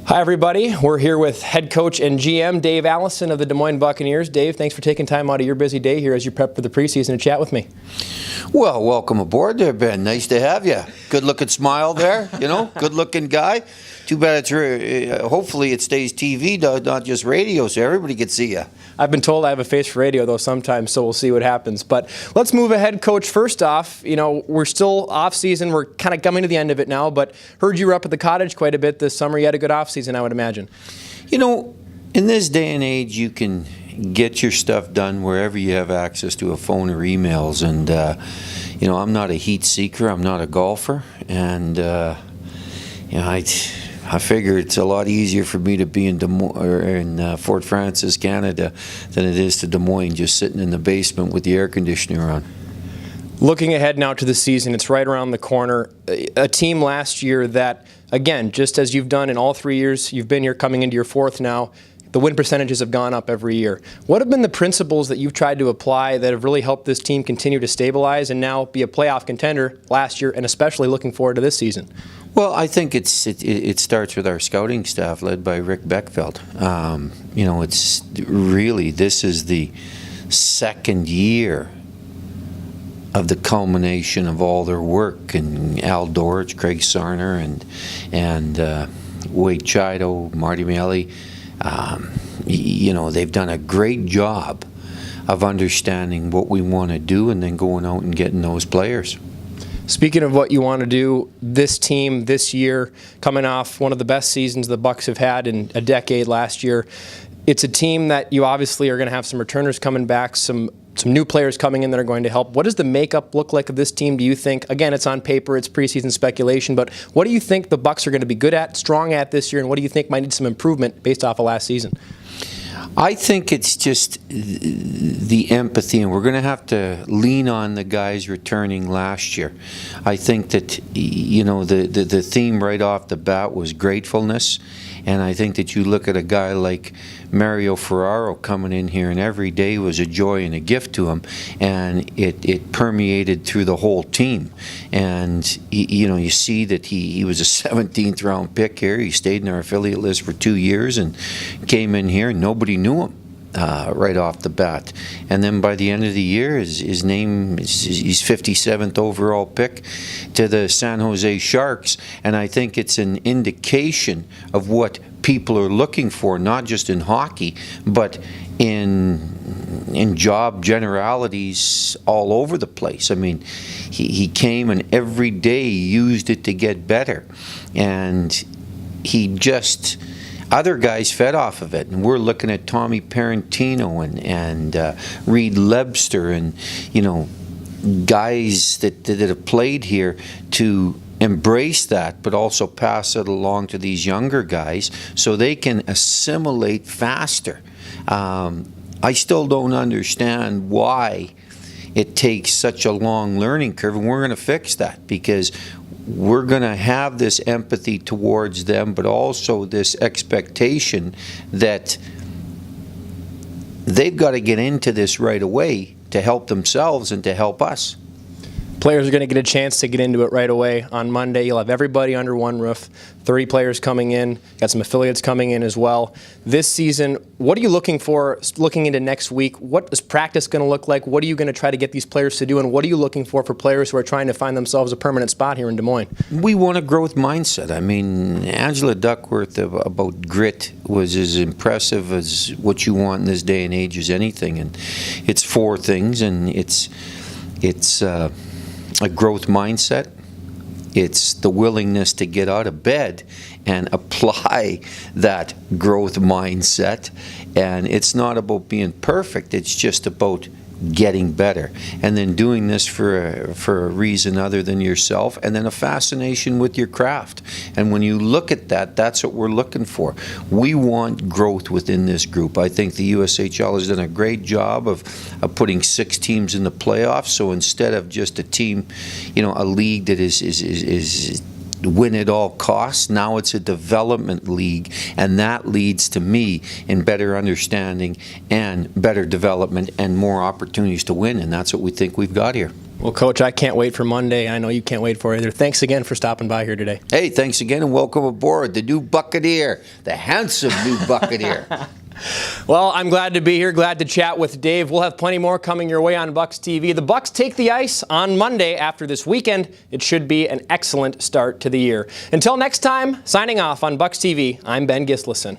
Hi everybody, we're here with head coach and GM Dave Allison of the Des Moines Buccaneers. Dave, thanks for taking time out of your busy day here as you prep for the preseason to chat with me. Well, welcome aboard there, Ben. Nice to have you. Good looking smile there, good looking guy. Too bad it's hopefully it stays TV, not just radio, so everybody can see you. I've been told I have a face for radio though sometimes, so we'll see what happens. But let's move ahead, Coach. First off, we're still off season. We're kind of coming to the end of it now, but heard you were up at the cottage quite a bit this summer. You had a good off season, I would imagine. In this day and age, you can get your stuff done wherever you have access to a phone or emails. And, I'm not a heat seeker. I'm not a golfer. And, I figure it's a lot easier for me to be in Fort Francis, Canada, than it is to Des Moines, just sitting in the basement with the air conditioner on. Looking ahead now to the season, it's right around the corner. A team last year that, again, just as you've done in all 3 years, you've been here coming into your fourth now, the win percentages have gone up every year. What have been the principles that you've tried to apply that have really helped this team continue to stabilize and now be a playoff contender last year and especially looking forward to this season? Well, I think it starts with our scouting staff led by Rick Beckfeld. It's really, this is the second year of the culmination of all their work, and Al Dorich, Craig Sarner, and Wade Chido, Marty Mealy. They've done a great job of understanding what we want to do and then going out and getting those players. Speaking of what you want to do, this team this year, coming off one of the best seasons the Bucs have had in a decade last year, it's a team that you obviously are going to have some returners coming back, some new players coming in that are going to help. What does the makeup look like of this team, do you think? Again, it's on paper, it's preseason speculation, but what do you think the Bucs are going to be good at, strong at this year, and what do you think might need some improvement based off of last season? I think it's just the empathy, and we're going to have to lean on the guys returning last year. I think that, the theme right off the bat was gratefulness, and I think that you look at a guy like Mario Ferraro coming in here, and every day was a joy and a gift to him, and it permeated through the whole team. And you see that he was a 17th round pick here. He stayed in our affiliate list for 2 years and came in here, and nobody knew him right off the bat. And then by the end of the year, his name he's 57th overall pick to the San Jose Sharks, and I think it's an indication of what people are looking for, not just in hockey, but in job generalities all over the place. I mean, he came and every day used it to get better, and other guys fed off of it, and we're looking at Tommy Parentino and Reed Lebster and guys that have played here to embrace that, but also pass it along to these younger guys so they can assimilate faster. I still don't understand why it takes such a long learning curve, and we're going to fix that because we're going to have this empathy towards them, but also this expectation that they've got to get into this right away to help themselves and to help us. Players are going to get a chance to get into it right away on Monday. You'll have everybody under one roof, 30 players coming in, got some affiliates coming in as well. This season, what are you looking for looking into next week? What is practice going to look like? What are you going to try to get these players to do? And what are you looking for players who are trying to find themselves a permanent spot here in Des Moines? We want a growth mindset. I mean, Angela Duckworth about grit was as impressive as what you want in this day and age as anything. And it's 4 things, and it's a growth mindset. It's the willingness to get out of bed and apply that growth mindset. And it's not about being perfect. It's just about getting better, and then doing this for a reason other than yourself, and then a fascination with your craft. And when you look at that, that's what we're looking for. We want growth within this group. I think the USHL has done a great job of putting 6 teams in the playoffs. So instead of just a team, a league that is win at all costs. Now it's a development league, and that leads to me in better understanding and better development and more opportunities to win, and that's what we think we've got here. Well, Coach, I can't wait for Monday. I know you can't wait for it either. Thanks again for stopping by here today. Hey, thanks again, and welcome aboard the new Buccaneer, the handsome new Buccaneer. Well, I'm glad to be here, glad to chat with Dave. We'll have plenty more coming your way on BucsTV. The Bucs take the ice on Monday after this weekend. It should be an excellent start to the year. Until next time, signing off on BucsTV, I'm Ben Gislason.